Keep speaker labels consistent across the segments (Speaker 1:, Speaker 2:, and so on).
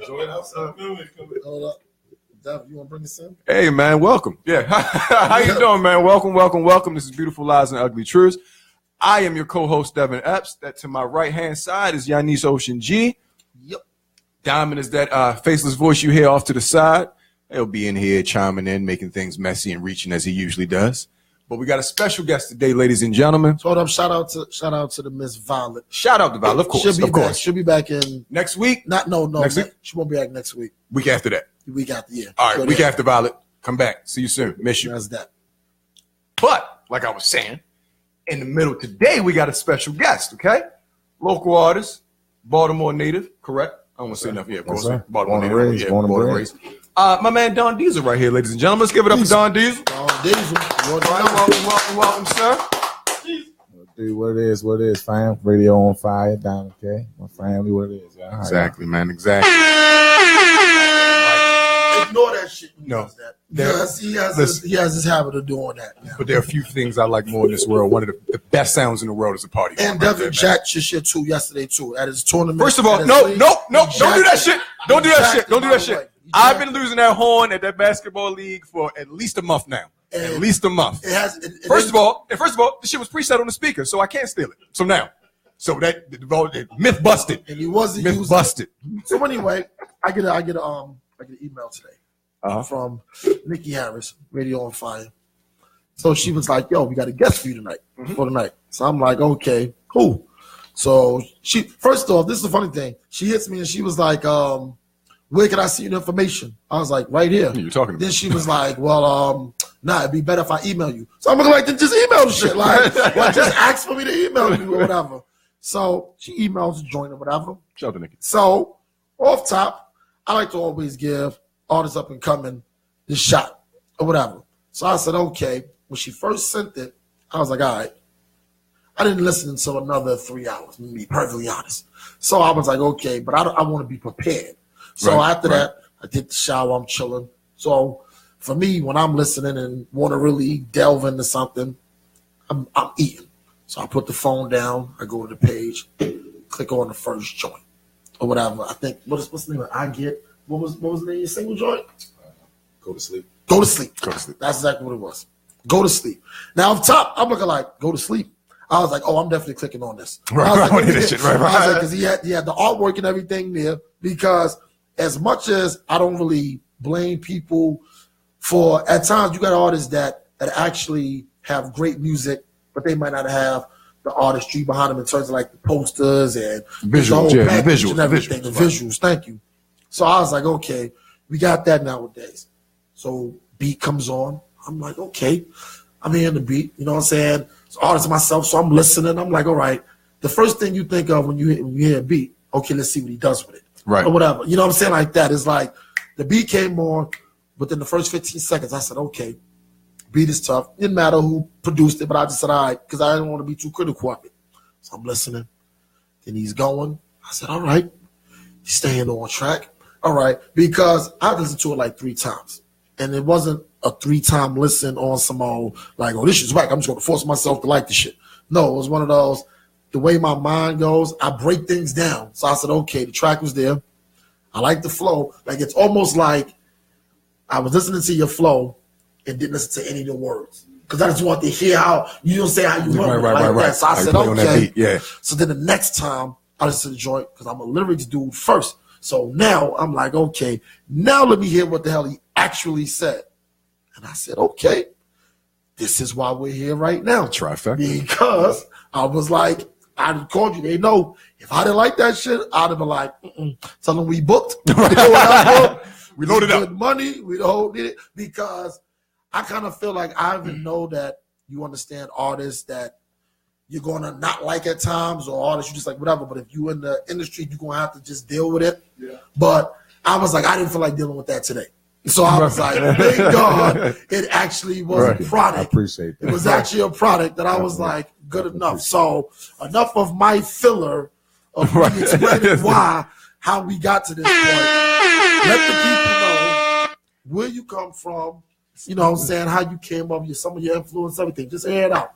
Speaker 1: Hold up. Dev, you want to bring us in?
Speaker 2: Hey, man, welcome. Yeah. How you doing, man? Welcome. This is Beautiful Lies and Ugly Truths. I am your co-host, Devin Epps. That to my right-hand side is Yanis Ocean G.
Speaker 1: Yep.
Speaker 2: Diamond is that faceless voice you hear off to the side. He'll be in here chiming in, making things messy and reaching as he usually does. But we got a special guest today, ladies and gentlemen.
Speaker 1: So hold up, shout out to the Miss Violet.
Speaker 2: Shout out to Violet, of course.
Speaker 1: She'll be back in
Speaker 2: next week.
Speaker 1: No.
Speaker 2: Next week?
Speaker 1: She won't be back next week.
Speaker 2: Week after that.
Speaker 1: The week after, yeah.
Speaker 2: All right, week after Violet. Come back. See you soon. Miss you.
Speaker 1: That's that.
Speaker 2: But like I was saying, in the middle today, we got a special guest. Okay, local artist, Baltimore native. Correct. I don't want to say nothing. Yeah, of course. Baltimore native. Born and raised. My man Don Diesel right here, ladies and gentlemen. Let's give it up for Don Diesel.
Speaker 1: Don Diesel.
Speaker 2: Welcome, sir.
Speaker 3: Dude, what it is, fam. Radio on fire, Diamond K. My family, what it is. Yeah,
Speaker 2: exactly, man. Exactly.
Speaker 1: Ignore that shit.
Speaker 2: No.
Speaker 1: Yes, he has this habit of doing that now.
Speaker 2: But there are a few things I like more in this world. One of the best sounds in the world is a party.
Speaker 1: And Devin jacked your shit too yesterday too at his tournament.
Speaker 2: First of all, no, don't do that shit. Don't do that shit. I've been losing that horn at that basketball league for at least a month now. At least a month. First of all, the shit was preset on the speaker, so I can't steal it. So that myth busted.
Speaker 1: And he wasn't
Speaker 2: myth busted.
Speaker 1: So anyway, I get an email today from Nikki Harris, Radio on Fire. So she was like, "Yo, we got a guest for you tonight for the night." So I'm like, "Okay, cool." So she first off, this is the funny thing. She hits me and she was like, "Where can I see your information?" I was like, "Right here."
Speaker 2: You're talking about.
Speaker 1: Then she was like, "Well, nah, it'd be better if I email you." So I'm like, "Then just email the shit, like, well, just ask for me to email you or whatever." So she emails the joint or whatever.
Speaker 2: Shout out to Nikki.
Speaker 1: So off top, I like to always give artists up and coming this shot or whatever. So I said, okay. When she first sent it, I was like, all right. I didn't listen until another 3 hours, to be perfectly honest. So I was like, okay, but I want to be prepared. So after that, I did the shower, I'm chilling. So for me, when I'm listening and want to really delve into something, I'm eating. So I put the phone down, I go to the page, click on the first joint or whatever. I think, what's the name of it? I Get, what was the name of your single joint?
Speaker 3: Go to sleep.
Speaker 1: Go to sleep. That's exactly what it was. Go to sleep. Now, up top, I'm looking like, go to sleep. I was like, oh, I'm definitely clicking on this.
Speaker 2: Right.
Speaker 1: I was like, because he had the artwork and everything there. Because as much as I don't really blame people for, at times you got artists that actually have great music, but they might not have the artistry behind them in terms of like the posters and
Speaker 2: visuals,
Speaker 1: the visuals. Thank you. So I was like, okay, we got that nowadays. So beat comes on. I'm like, okay, I'm hearing the beat. You know what I'm saying? It's artist myself, so I'm listening. I'm like, all right. The first thing you think of when you hear a beat, okay, let's see what he does with it.
Speaker 2: Right.
Speaker 1: Or whatever. You know what I'm saying? Like that. It's like the beat came on within the first 15 seconds. I said, okay, beat is tough. Didn't matter who produced it, but I just said, all right, because I didn't want to be too critical of it. So I'm listening. Then he's going. I said, all right. He's staying on track. All right. Because I listened to it like 3 times. And it wasn't a 3-time listen on some old, like, oh, this shit's whack. I'm just going to force myself to like this shit. No, it was one of those, the way my mind goes, I break things down. So I said, okay, the track was there. I like the flow. Like, it's almost like I was listening to your flow and didn't listen to any of the words. Because I just want to hear how, you don't say how you want
Speaker 2: right.
Speaker 1: So I said, okay.
Speaker 2: Yeah.
Speaker 1: So then the next time, I listened to the joint because I'm a lyrics dude first. So now I'm like, okay, now let me hear what the hell he actually said. And I said, okay, this is why we're here right now.
Speaker 2: Trifecta.
Speaker 1: Because I was like, I'd have called you. They know if I didn't like that shit, I'd have been like, tell them we booked.
Speaker 2: We loaded up.
Speaker 1: Money. We don't need it. Because I kind of feel like I even know that you understand artists that you're going to not like at times, or artists you just like whatever. But if you in the industry, you're going to have to just deal with it. Yeah. But I was like, I didn't feel like dealing with that today. So I was like, thank God it actually was a product.
Speaker 3: I appreciate that.
Speaker 1: It was actually a product that I was like, good enough. So enough of my filler of me explaining how we got to this point. Let the people know where you come from, you know what I'm saying, how you came up, some of your influence, everything. Just air it out.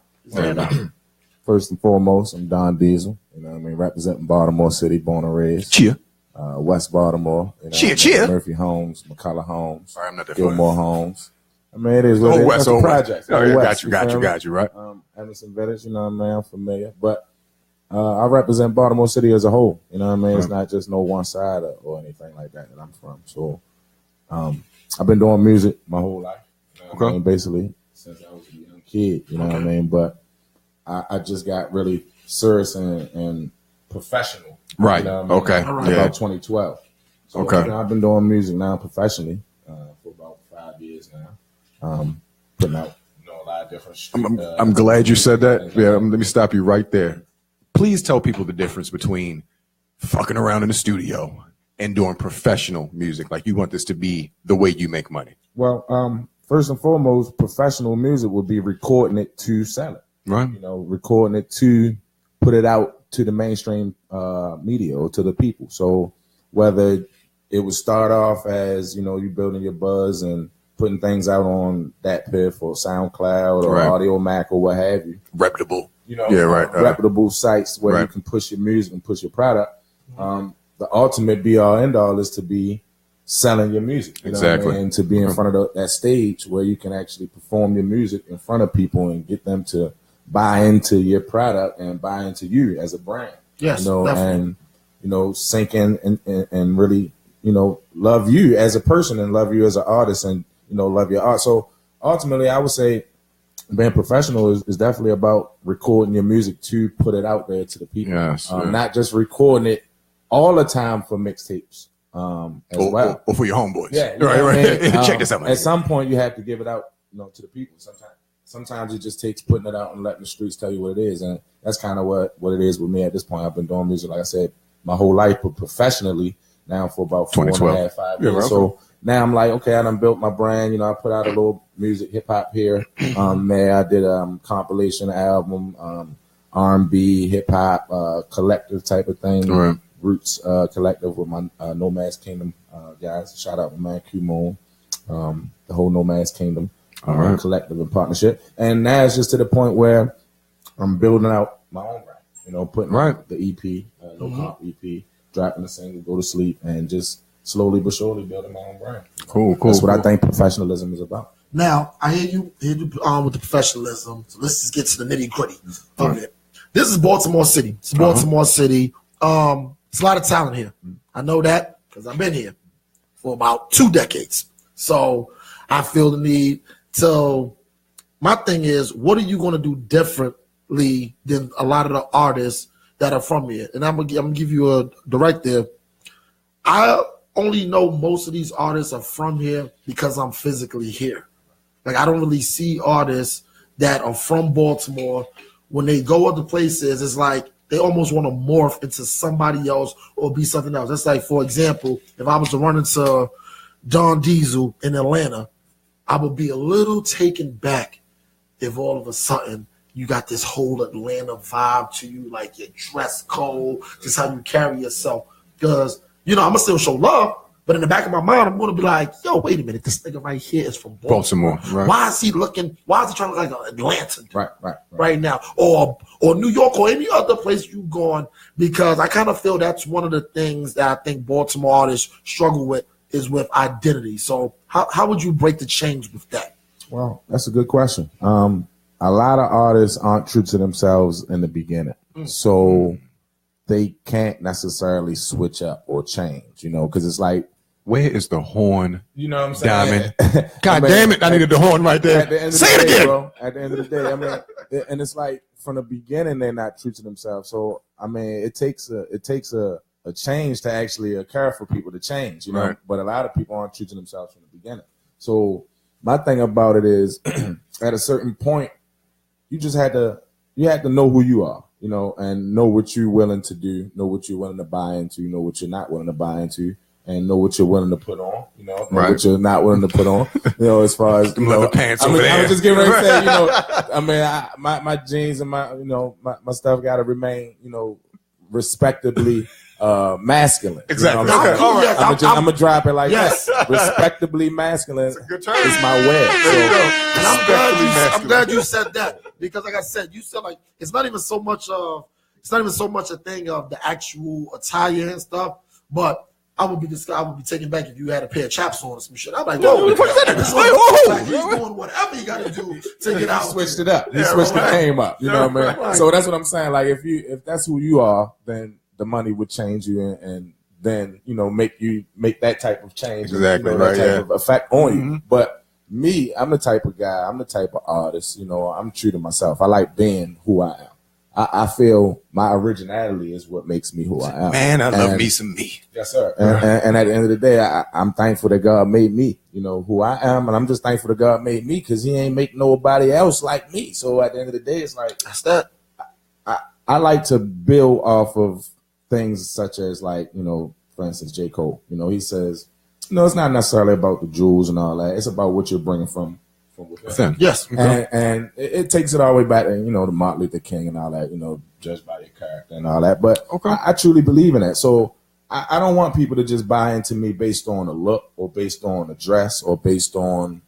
Speaker 3: First and foremost, I'm Don Diesel. You know what I mean? Representing Baltimore City, born and raised.
Speaker 2: Cheer.
Speaker 3: West Baltimore.
Speaker 2: Cheer.
Speaker 3: Murphy Homes, McCullough Homes,
Speaker 2: I'm not that
Speaker 3: Gilmore Homes. I mean, it is what it is. Projects.
Speaker 2: Oh, yeah, got you, right?
Speaker 3: Emerson Village, I'm familiar. But I represent Baltimore City as a whole. You know what I mean? It's not just no one side or anything like that I'm from. So I've been doing music my whole life. You know what I mean? Basically, since I was a young kid. You know what I mean? But I just got really serious and professional.
Speaker 2: Right.
Speaker 3: You know what I mean? About 2012. So I've been doing music now professionally for about 5 years now. Putting out a lot of different
Speaker 2: I'm glad you said that. Yeah, let me stop you right there. Please tell people the difference between fucking around in the studio and doing professional music. Like, you want this to be the way you make money.
Speaker 3: Well, first and foremost, professional music would be recording it to sell it.
Speaker 2: Right.
Speaker 3: Recording it to put it out to the mainstream media or to the people. So whether it would start off as, you building your buzz and putting things out on that Piff or SoundCloud or Audio Mac or what have you.
Speaker 2: Reputable.
Speaker 3: Reputable sites where you can push your music and push your product. The ultimate be all end all is to be selling your music.
Speaker 2: Exactly.
Speaker 3: And to be in front of that stage where you can actually perform your music in front of people and get them to buy into your product and buy into you as a brand.
Speaker 1: Yes, definitely.
Speaker 3: And, sink in and really, love you as a person and love you as an artist and, love your art. So ultimately, I would say being professional is definitely about recording your music to put it out there to the people.
Speaker 2: Yes,
Speaker 3: not just recording it all the time for mixtapes as well.
Speaker 2: Or for your homeboys.
Speaker 3: Yeah.
Speaker 2: Right. Check this out.
Speaker 3: At some point, you have to give it out, to the people. Sometimes it just takes putting it out and letting the streets tell you what it is. And that's kind of what it is with me at this point. I've been doing music, like I said, my whole life, but professionally now for about 4.5, 5 years.
Speaker 2: Right.
Speaker 3: So now I'm like, okay, I done built my brand. I put out a little music, hip hop here. There I did a compilation album, R&B, hip hop, collective type of thing.
Speaker 2: Right.
Speaker 3: Roots collective with my Nomads Kingdom guys. Shout out to my acumen, the whole Nomads Kingdom collective and partnership. And now it's just to the point where I'm building out my own brand. Putting out the EP, No Comp EP, dropping the single, Go to Sleep, and just slowly but surely building my own brand.
Speaker 2: Cool.
Speaker 3: That's what I think professionalism is about.
Speaker 1: Now, I hear you with the professionalism. So let's just get to the nitty gritty of it. This is Baltimore City. It's Baltimore City. There's a lot of talent here. I know that because I've been here for about 2 decades. So I feel the need to. My thing is, what are you going to do differently than a lot of the artists that are from here? And I'm gonna give you a directive. I only know most of these artists are from here because I'm physically here. Like, I don't really see artists that are from Baltimore. When they go other places, it's like they almost want to morph into somebody else or be something else. That's like, for example, if I was to run into Don Diesel in Atlanta, I would be a little taken back if all of a sudden you got this whole Atlanta vibe to you, like your dress code, just how you carry yourself. Because, I'm going to still show love, but in the back of my mind, I'm going to be like, yo, wait a minute, this nigga right here is from Baltimore.
Speaker 2: Right.
Speaker 1: Why is he trying to look like an Atlanta
Speaker 3: right
Speaker 1: now? Or New York or any other place you've gone? Because I kind of feel that's one of the things that I think Baltimore artists struggle with is with identity. So how would you break the change with that?
Speaker 3: Well, that's a good question. A lot of artists aren't true to themselves in the beginning. So they can't necessarily switch up or change, because it's like,
Speaker 2: where is the horn?
Speaker 3: You know what I'm saying?
Speaker 2: Diamond. God damn it, I needed the horn right there. Say it again.
Speaker 3: Bro, at the end of the day, and it's like from the beginning they're not true to themselves. So it takes a change to actually occur for people to change,
Speaker 2: Right.
Speaker 3: But a lot of people aren't true to themselves from the beginning. So my thing about it is at a certain point, you had to know who you are, and know what you're willing to do, know what you're willing to buy into, know what you're not willing to buy into, and know what you're willing to put on, know what you're not willing to put on, as far as,
Speaker 2: leather pants over there.
Speaker 3: I was just getting ready to say, my jeans and my stuff got to remain, respectably masculine.
Speaker 2: Exactly.
Speaker 1: Okay. All right.
Speaker 3: I'm gonna drop it like that. Respectably masculine is my way.
Speaker 1: And I'm glad you said that, because like I said, you said like it's not even so much a thing of the actual attire and stuff, But I would be taken back if you had a pair of chaps on or some shit. I'm like, whoa, what the fuck is that? Like, he's doing whatever he got to do to get out.
Speaker 3: He switched it up. He switched the name up. You know what I mean? Right. So that's what I'm saying. Like, if that's who you are, then the money would change you and then, make that type of change.
Speaker 2: Exactly.
Speaker 3: And, that type of effect on you. But me, I'm the type of guy, I'm the type of artist, I'm true to myself. I like being who I am. I feel my originality is what makes me who I am.
Speaker 2: Man, I love me some me.
Speaker 3: Yes, sir. And at the end of the day, I'm thankful that God made me, who I am. And I'm just thankful that God made me because he ain't make nobody else like me. So at the end of the day, it's like,
Speaker 1: that's that.
Speaker 3: I like to build off of things such as like, for instance, J. Cole, he says, it's not necessarily about the jewels and all that. It's about what you're bringing from within.
Speaker 1: Yes. Okay.
Speaker 3: And it takes it all the way back to, the Martin Luther King and all that, judged by your character and all that. But I truly believe in that. So I don't want people to just buy into me based on a look or based on a dress or based on,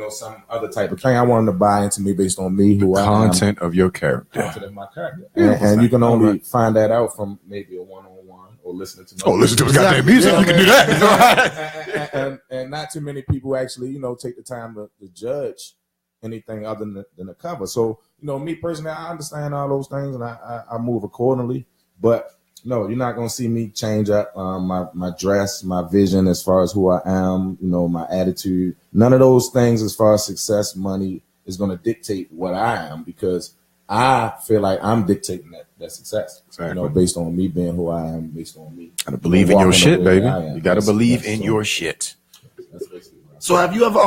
Speaker 3: some other type of thing. I want them to buy into me based on me, who I am.
Speaker 2: Content of your character.
Speaker 3: Content of my character. And you can only find that out from maybe a one-on-one or listening to
Speaker 2: listen to his goddamn music. You can do that.
Speaker 3: and not too many people actually, take the time to judge anything other than the cover. So, me personally, I understand all those things and I move accordingly. But no, you're not going to see me change up my dress, my vision as far as who I am, my attitude. None of those things as far as success, money is going to dictate what I am because I feel like I'm dictating that success.
Speaker 2: Exactly.
Speaker 3: Based on me being who I am, based on me.
Speaker 2: Gotta believe in your shit, baby. You gotta believe in your shit.
Speaker 1: So have you ever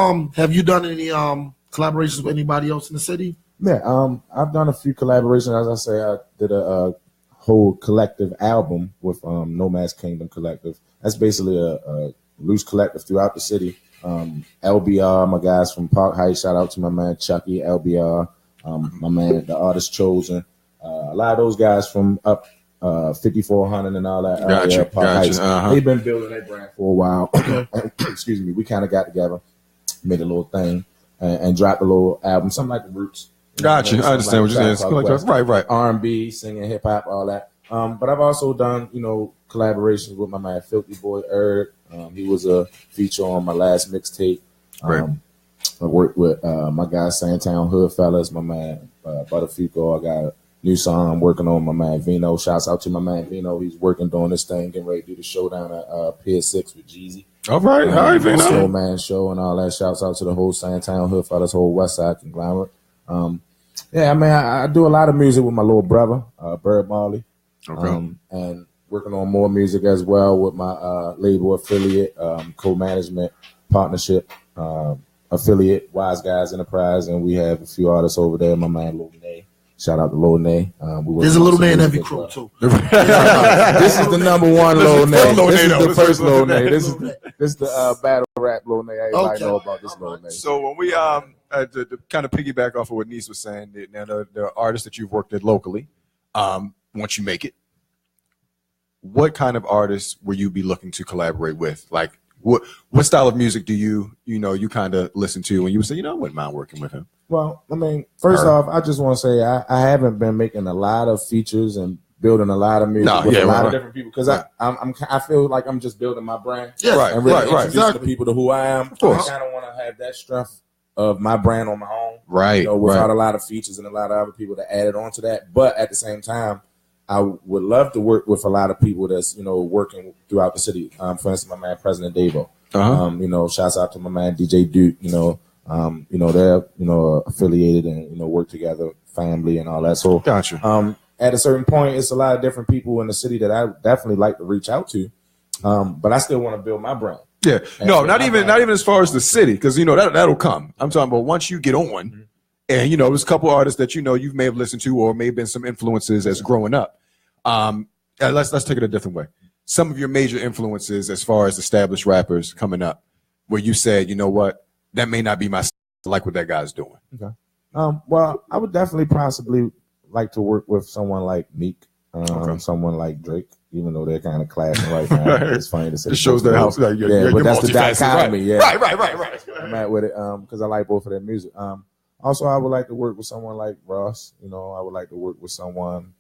Speaker 1: done any collaborations with anybody else in the city?
Speaker 3: Yeah, I've done a few collaborations. As I say, I did a whole collective album with Nomad's Kingdom Collective. That's basically a loose collective throughout the city. LBR, my guys from Park Heights, shout out to my man Chucky, LBR, my man, the artist Chosen. A lot of those guys from up 5400 and all that. Park Heights. They've been building their brand for a while. Excuse me. We kind of got together, made a little thing, and dropped a little album, something like The Roots.
Speaker 2: Gotcha. I understand what you're saying. Right.
Speaker 3: R&B, singing, hip hop, all that. But I've also done, collaborations with my man Filthy Boy Erg. He was a feature on my last mixtape. I worked with my guy Sandtown Hood Fellas, my man Butterfico. I got a new song I'm working on, my man Vino. Shouts out to my man Vino. He's working doing this thing, getting ready to do the showdown at Pier 6 with Jeezy.
Speaker 2: All right, Vino.
Speaker 3: Slow Man Show and all that. Shouts out to the whole Sandtown Hood Fellas, whole West Side conglomerate. I do a lot of music with my little brother, Bird Marley. And working on more music as well with my label affiliate, co-management partnership affiliate, Wise Guys Enterprise, and we have a few artists over there. My man Lil Nay. Shout out to Lil Nay.
Speaker 1: There's a Lil Nay in every crew too.
Speaker 3: This is the number one Lil Nay. This is the first Lil Nay. This is the battle rap Lil Nay. Everybody know about this Lil Nay.
Speaker 2: So when we to kind of piggyback off of what Niece was saying, now the artists that you've worked at locally, once you make it, what kind of artists will you be looking to collaborate with? Like, what style of music do you kind of listen to when you would say, I wouldn't mind working with him?
Speaker 3: Well, first off, I just want to say I haven't been making a lot of features and building a lot of music with a lot of different people because I feel like I'm just building my brand.
Speaker 1: Yeah,
Speaker 3: and really introduce the people to who I am. Of course. I kind of want to have that strength of my brand on my own, without a lot of features and a lot of other people to add it onto that. But at the same time, I would love to work with a lot of people that's working throughout the city. For instance, my man President Davo. Shouts out to my man DJ Duke. They're affiliated and work together, family and all that. So
Speaker 2: gotcha.
Speaker 3: At a certain point, it's a lot of different people in the city that I definitely like to reach out to. But I still want to build my brand.
Speaker 2: Yeah, no, not even as far as the city, because that'll come. I'm talking about once you get on, and there's a couple artists that you may have listened to or may have been some influences as growing up. Let's take it a different way. Some of your major influences as far as established rappers coming up, where you said, that may not be my style, like what that guy's doing.
Speaker 3: Okay. Well, I would definitely possibly like to work with someone like Meek, someone like Drake. Even though they're kind of clashing right now, it's funny to say.
Speaker 2: It shows their house. Like,
Speaker 3: but that's the dichotomy.
Speaker 2: Right.
Speaker 3: Yeah,
Speaker 2: Right.
Speaker 3: I'm at with it because I like both of their music. Also, I would like to work with someone like Ross. I would like to work with someone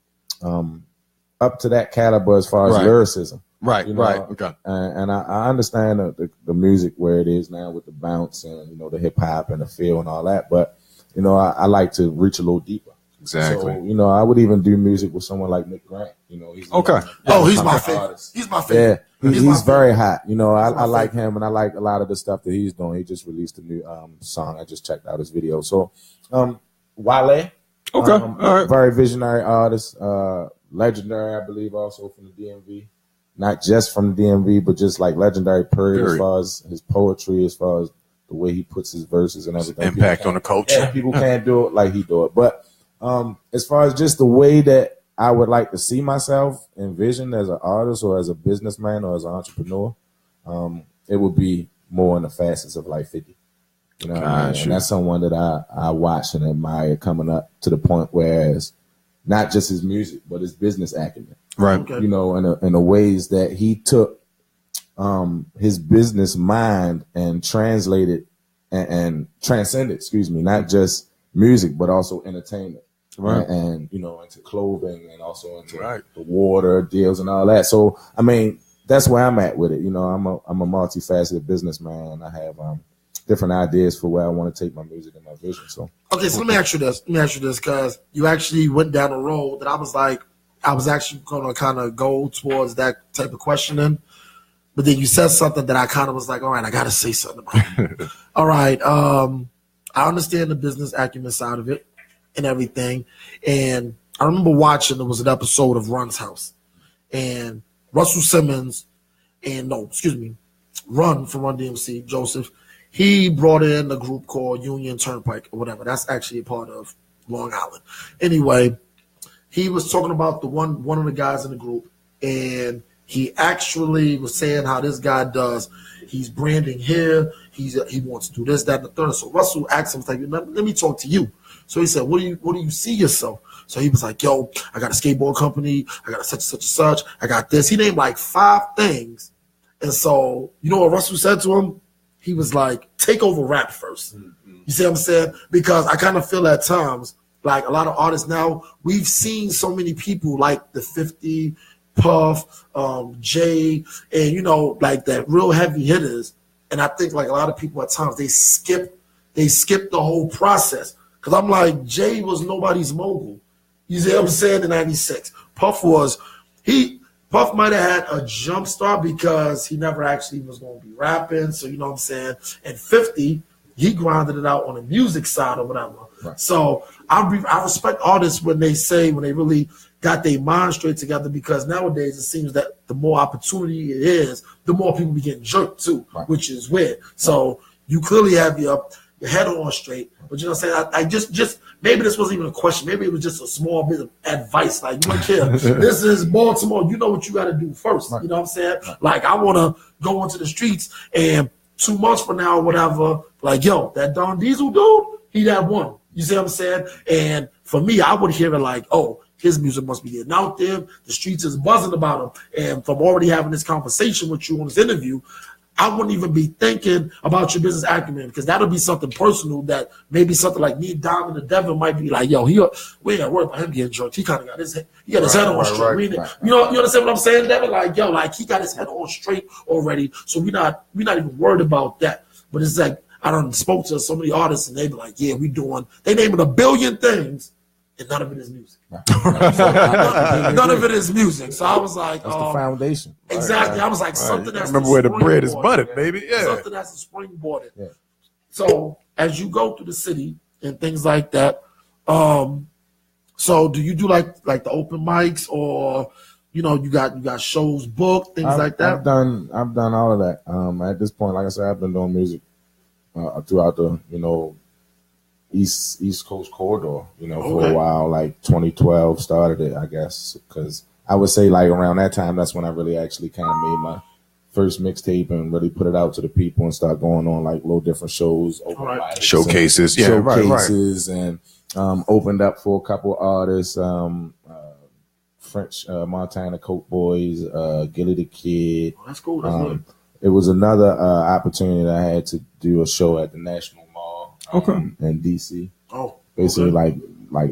Speaker 3: up to that caliber as far as lyricism.
Speaker 2: Right,
Speaker 3: you know?
Speaker 2: right. Okay.
Speaker 3: And I understand the music where it is now with the bounce and, you know, the hip hop and the feel and all that. But, you know, I like to reach a little deeper.
Speaker 2: Exactly.
Speaker 3: So, you know, I would even do music with someone like Nick Grant. You know, he's
Speaker 2: okay.
Speaker 1: He's my favorite. He's my favorite.
Speaker 3: Yeah, he's very hot. You know, I like him, and I like a lot of the stuff that he's doing. He just released a new song. I just checked out his video. So, Wale,
Speaker 2: all right.
Speaker 3: very visionary artist, legendary, I believe, also from the DMV. Not just from the DMV, but just like legendary period as far as his poetry, as far as the way he puts his verses and everything.
Speaker 2: Impact on the culture.
Speaker 3: Yeah, people can't do it like he do it. But as far as just the way that I would like to see myself envisioned as an artist or as a businessman or as an entrepreneur, it would be more in the facets of like 50. You know what I mean? And that's someone that I watch and admire coming up to the point where it's not just his music, but his business acumen.
Speaker 2: Right.
Speaker 3: Okay. You know, in the ways that he took his business mind and translated and transcended, not just music, but also entertainment. Right. And, you know, into clothing and also into the water deals and all that. So, I mean, that's where I'm at with it. You know, I'm a multifaceted businessman. I have different ideas for where I want to take my music and my vision. So,
Speaker 1: okay, so let me ask you this, because you actually went down a road that I was actually going to kind of go towards that type of questioning. But then you said something that I kind of was like, all right, I got to say something about it. All right. I understand the business acumen side of it and everything. And I remember watching, there was an episode of Run's House. And Russell Simmons Run from Run DMC, Joseph, he brought in a group called Union Turnpike or whatever. That's actually a part of Long Island. Anyway, he was talking about the one of the guys in the group, and he actually was saying how this guy does. He's branding here. He wants to do this, that, and the third. So Russell asked him, like, let me talk to you. So he said, what do you see yourself? So he was like, yo, I got a skateboard company. I got a such and such. I got this. He named like 5 things. And so, you know what Russell said to him? He was like, take over rap first. Mm-hmm. You see what I'm saying? Because I kind of feel at times, like a lot of artists now, we've seen so many people like the 50, Puff, Jay, and, you know, like that real heavy hitters. And I think like a lot of people at times, they skip the whole process. Because I'm like, Jay was nobody's mogul. You see what I'm saying? In 96. Puff might have had a jump start because he never actually was going to be rapping. So, you know what I'm saying? And 50, he grinded it out on the music side or whatever. Right. So I respect artists when they really got their mind straight together, because nowadays it seems that the more opportunity it is, the more people be getting jerked too, right, which is weird. So you clearly have your head on straight. But you know what I'm saying? I just maybe this wasn't even a question. Maybe it was just a small bit of advice. Like, you don't care. This is Baltimore. You know what you got to do first. Right. You know what I'm saying? Right. Like, I want to go into the streets and 2 months from now or whatever, like, yo, that Don Diesel dude, he that one. You see what I'm saying? And for me, I would hear it like, oh, his music must be getting out there. The streets is buzzing about him. And from already having this conversation with you on this interview, I wouldn't even be thinking about your business acumen, because that'll be something personal that maybe something like me, Diamond, and Devin might be like, yo, we ain't got to worry about him getting drunk. He kind of got his head on straight. You understand what I'm saying, Devin? Like, yo, like he got his head on straight already. So we're not even worried about that. But it's like, I done spoke to so many artists and they be like, yeah, they naming 1 billion things and none of it is music. None of it is music. So I was like,
Speaker 3: that's the foundation.
Speaker 1: Exactly. I was like, something that's
Speaker 2: remember where the bread is buttered, baby. Yeah.
Speaker 1: Something that's a springboarded. Yeah. So as you go through the city and things like that, so do you do like the open mics, or you know, you got shows booked, things like that?
Speaker 3: I've done all of that. At this point, like I said, I've been doing music throughout the, you know, East Coast corridor, you know, for a while. Like 2012 started it, I guess, because I would say like around that time, that's when I really actually kind of made my first mixtape and really put it out to the people and start going on like little different shows,
Speaker 2: showcases,
Speaker 3: and opened up for a couple artists, French Montana Coke Boys, Gilly the Kid.
Speaker 1: Oh, that's cool. That's good.
Speaker 3: It was another opportunity that I had to do a show at the National Mall in DC.
Speaker 1: Oh,
Speaker 3: basically like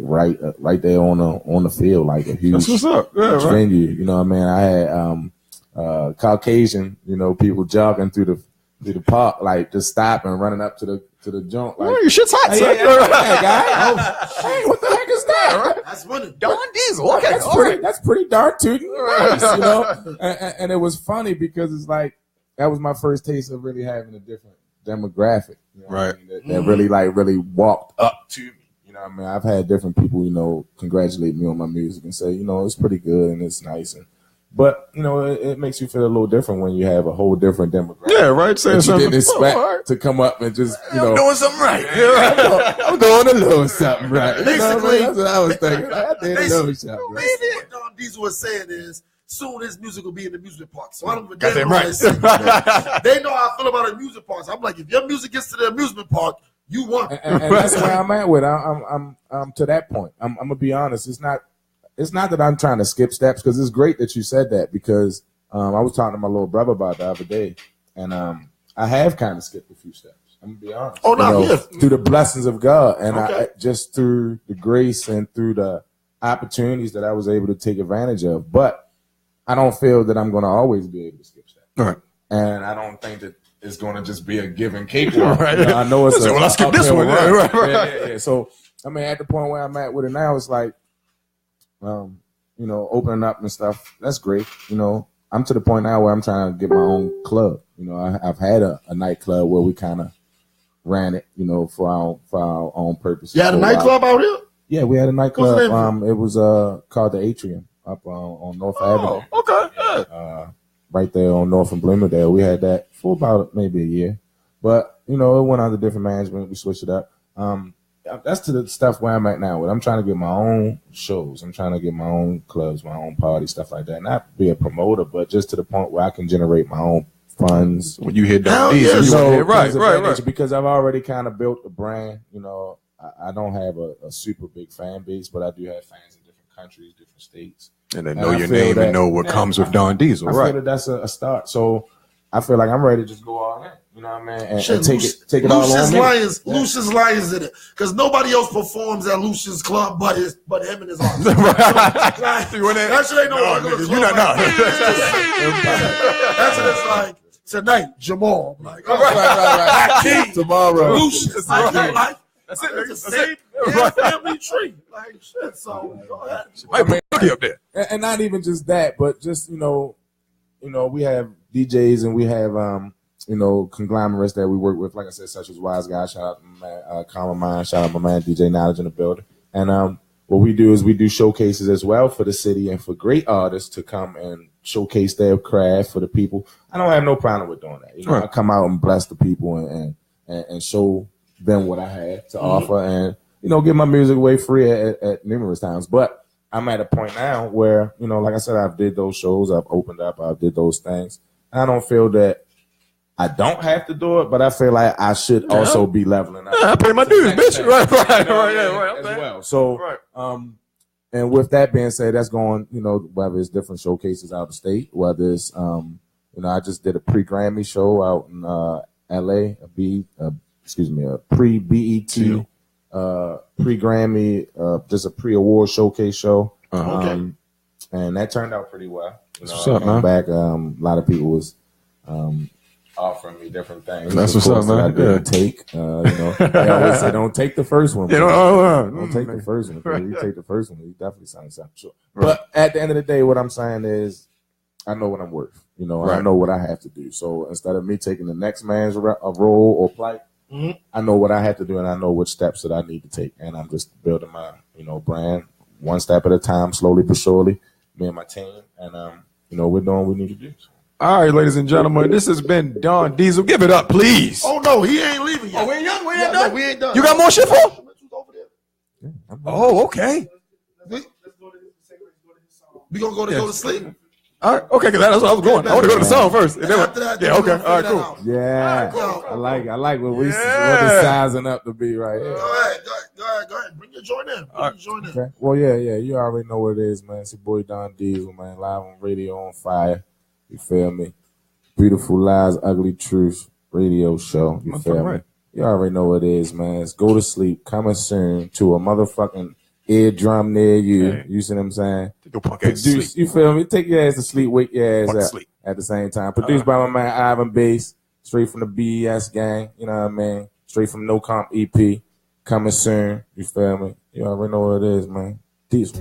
Speaker 3: right there on the field, like a huge
Speaker 2: venue.
Speaker 3: You know what I mean? I had Caucasian, people jogging through the park, like just stopping, running up to the joint. Like,
Speaker 2: your shit's hot, son.
Speaker 3: Hey, what the heck is that?
Speaker 1: Right? That's funny.
Speaker 2: Don Diesel. Okay,
Speaker 3: that's pretty dark tootin'. Nice, and it was funny because it's like that was my first taste of really having a different demographic,
Speaker 2: right?
Speaker 3: That really walked up to me. I've had different people, congratulate me on my music and say, it's pretty good and it's nice, but it makes you feel a little different when you have a whole different demographic.
Speaker 2: Yeah, right. Saying
Speaker 3: that you didn't expect to come up and just,
Speaker 2: I'm doing something right.
Speaker 3: I'm doing a little something right.
Speaker 1: Basically,
Speaker 3: that's what I was thinking. I did a little something right.
Speaker 1: Basically, what Don Diesel was saying is, soon his music will be in the music park. So I don't
Speaker 2: Got that right.
Speaker 1: They know how I feel about amusement parks. I'm like, if your music gets to the amusement park, you won.
Speaker 3: And that's where I'm at with. I'm to that point. I'm gonna be honest. It's not that I'm trying to skip steps, because it's great that you said that, because I was talking to my little brother about the other day, and I have kind of skipped a few steps. I'm gonna be honest.
Speaker 1: Oh no,
Speaker 3: through the blessings of God, and I just through the grace and through the opportunities that I was able to take advantage of. But I don't feel that I'm going to always be able to skip steps.
Speaker 2: Right.
Speaker 3: And I don't think that it's going to just be a give and cakewalk.
Speaker 2: Right.
Speaker 3: I know it's
Speaker 2: well, let's skip this one.
Speaker 3: Yeah. So, at the point where I'm at with it now, it's like, opening up and stuff. That's great. I'm to the point now where I'm trying to get my own club. I've had a nightclub where we kind of ran it, for our own purposes.
Speaker 1: You had a nightclub out here?
Speaker 3: Yeah, we had a nightclub.
Speaker 1: What's the name?
Speaker 3: It was called the Atrium up on North Avenue.
Speaker 2: Okay.
Speaker 3: Right there on North and Bloomingdale. We had that for about maybe a year. But, it went under different management. We switched it up. That's to the stuff where I'm at now. I'm trying to get my own shows. I'm trying to get my own clubs, my own parties, stuff like that. Not be a promoter, but just to the point where I can generate my own funds.
Speaker 2: When you hit down these, right.
Speaker 3: Because I've already kind of built a brand. I don't have a super big fan base, but I do have fans in different countries, different states.
Speaker 2: And they know your name and know what comes with Don Diesel, right?
Speaker 3: I feel that that's a start. So I feel like I'm ready to just go all in. You know what I mean? And take it all on.
Speaker 1: Lucius Lions in it, because nobody else performs at Lucius Club but him and his artist. That shit ain't no regular club.
Speaker 2: You're not.
Speaker 1: That's what it's like. Tonight, Jamal. Like,
Speaker 2: right.
Speaker 3: Tomorrow,
Speaker 1: Lucius. That's it. It's the same family tree. Like shit. So go ahead.
Speaker 2: Might be up there.
Speaker 3: And not even just that, but just we have DJs and we have conglomerates that we work with, like I said, such as Wise Guy. Shout out to my man, Common Mind. Shout out to my man DJ Knowledge in the building. And what we do is we do showcases as well for the city and for great artists to come and showcase their craft for the people. I don't have no problem with doing that. I come out and bless the people and show them what I have to offer, and give my music away free at numerous times. But I'm at a point now where like I said, I've did those shows, I've opened up, I've did those things, and I don't feel that I don't have to do it, but I feel like I should also be leveling up.
Speaker 2: I pay my dues, bitch. Right.
Speaker 3: As well. So, and with that being said, that's going, whether it's different showcases out of state, whether it's, I just did a pre-Grammy show out in LA, a pre-BET, pre-Grammy, just a pre-award showcase show. And that turned out pretty well.
Speaker 2: What's up, man?
Speaker 3: Back, a lot of people was offering me different things.
Speaker 2: That's what's up, man.
Speaker 3: I didn't take. They always say, don't take the first one. Don't take the first one. If you take the first one, you definitely sign something. Sure. Right. But at the end of the day, what I'm saying is, I know what I'm worth. I know what I have to do. So instead of me taking the next man's role or plight, I know what I have to do, and I know which steps that I need to take. And I'm just building my, brand one step at a time, slowly but surely. Me and my team, and we're doing what we need to do.
Speaker 2: All right, ladies and gentlemen, this has been Don Diesel. Give it up, please.
Speaker 1: Oh no, he ain't leaving yet.
Speaker 2: Oh, we ain't done.
Speaker 1: No, we ain't done.
Speaker 2: You got more shit for? Oh, okay.
Speaker 1: We gonna go to sleep.
Speaker 2: All right, okay, because that's what I was going. I want to go to the song first.
Speaker 1: After that,
Speaker 2: yeah, okay, all right, cool.
Speaker 3: Yeah, I like what we're sizing up to be right here.
Speaker 1: Go ahead. Bring your joint in.
Speaker 3: Okay. Well, yeah. You already know what it is, man. It's your boy Don Diesel, man. Live on Radio on Fire. You feel me? Beautiful Lies, Ugly Truth radio show. You feel me? You already know what it is, man. It's Go to Sleep, coming soon to a motherfucking eardrum near you. You see what I'm saying?
Speaker 2: Take your punk ass to sleep.
Speaker 3: You feel me? Take your ass to sleep, wake your ass up. at the same time. Produced by my man Ivan Bass, straight from the BES gang, you know what I mean? Straight from No Comp EP, coming soon, you feel me? You already know what it is, man. Peace.